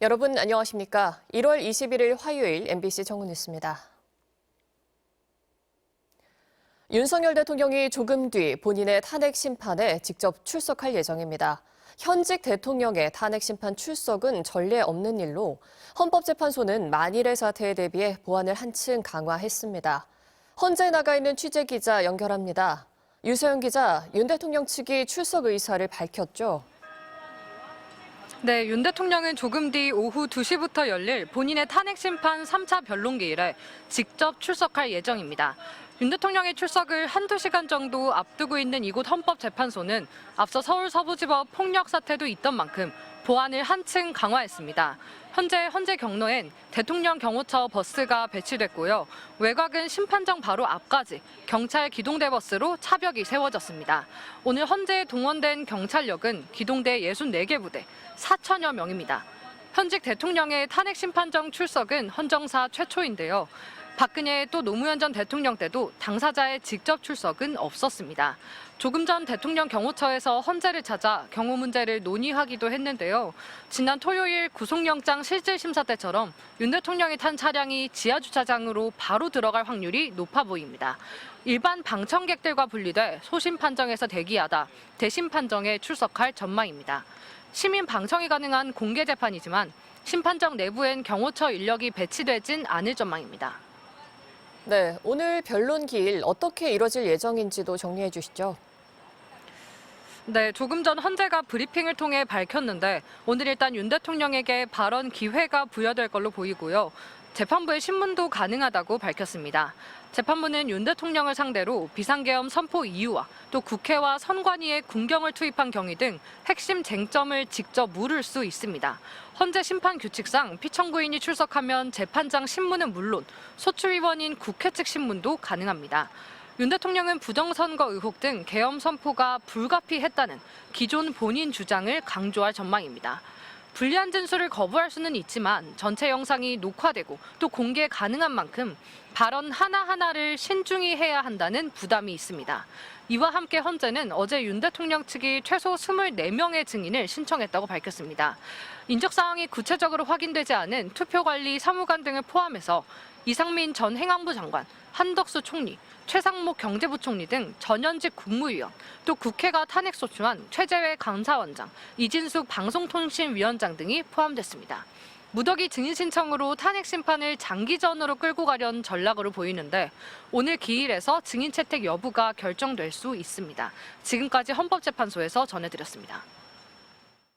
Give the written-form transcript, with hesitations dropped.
여러분 안녕하십니까? 1월 21일 화요일 MBC 정은뉴스입니다. 윤석열 대통령이 조금 뒤 본인의 탄핵 심판에 직접 출석할 예정입니다. 현직 대통령의 탄핵 심판 출석은 전례 없는 일로 헌법재판소는 만일의 사태에 대비해 보안을 한층 강화했습니다. 헌재에 나가 있는 취재기자 연결합니다. 유서영 기자, 윤 대통령 측이 출석 의사를 밝혔죠? 네, 윤 대통령은 조금 뒤 오후 2시부터 열릴 본인의 탄핵 심판 3차 변론기일에 직접 출석할 예정입니다. 윤 대통령의 출석을 한두 시간 정도 앞두고 있는 이곳 헌법재판소는 앞서 서울 서부지법 폭력 사태도 있던 만큼 보안을 한층 강화했습니다. 현재 헌재 경로엔 대통령 경호처 버스가 배치됐고요. 외곽은 심판정 바로 앞까지 경찰 기동대 버스로 차벽이 세워졌습니다. 오늘 헌재에 동원된 경찰력은 기동대 64개 부대 4천여 명입니다. 현직 대통령의 탄핵 심판정 출석은 헌정사 최초인데요. 박근혜 또 노무현 전 대통령 때도 당사자의 직접 출석은 없었습니다. 조금 전 대통령 경호처에서 헌재를 찾아 경호 문제를 논의하기도 했는데요. 지난 토요일 구속영장 실질심사 때처럼 윤 대통령이 탄 차량이 지하주차장으로 바로 들어갈 확률이 높아 보입니다. 일반 방청객들과 분리돼 소심 판정에서 대기하다 대심 판정에 출석할 전망입니다. 시민 방청이 가능한 공개 재판이지만 심판정 내부엔 경호처 인력이 배치되진 않을 전망입니다. 네, 오늘 변론 기일 어떻게 이뤄질 예정인지도 정리해 주시죠. 네, 조금 전 헌재가 브리핑을 통해 밝혔는데 오늘 일단 윤 대통령에게 발언 기회가 부여될 걸로 보이고요. 재판부의 신문도 가능하다고 밝혔습니다. 재판부는 윤 대통령을 상대로 비상계엄 선포 이유와 또 국회와 선관위에 군경을 투입한 경위 등 핵심 쟁점을 직접 물을 수 있습니다. 헌재 심판 규칙상 피청구인이 출석하면 재판장 신문은 물론 소추위원인 국회 측 신문도 가능합니다. 윤 대통령은 부정선거 의혹 등 계엄 선포가 불가피했다는 기존 본인 주장을 강조할 전망입니다. 불리한 진술을 거부할 수는 있지만 전체 영상이 녹화되고 또 공개 가능한 만큼 발언 하나하나를 신중히 해야 한다는 부담이 있습니다. 이와 함께 헌재는 어제 윤 대통령 측이 최소 24명의 증인을 신청했다고 밝혔습니다. 인적 사항이 구체적으로 확인되지 않은 투표관리 사무관 등을 포함해서 이상민 전 행안부 장관, 한덕수 총리, 최상목 경제부총리 등 전현직 국무위원, 또 국회가 탄핵소추한 최재회 감사원장, 이진숙 방송통신위원장 등이 포함됐습니다. 무더기 증인 신청으로 탄핵 심판을 장기전으로 끌고 가려는 전략으로 보이는데 오늘 기일에서 증인 채택 여부가 결정될 수 있습니다. 지금까지 헌법재판소에서 전해드렸습니다.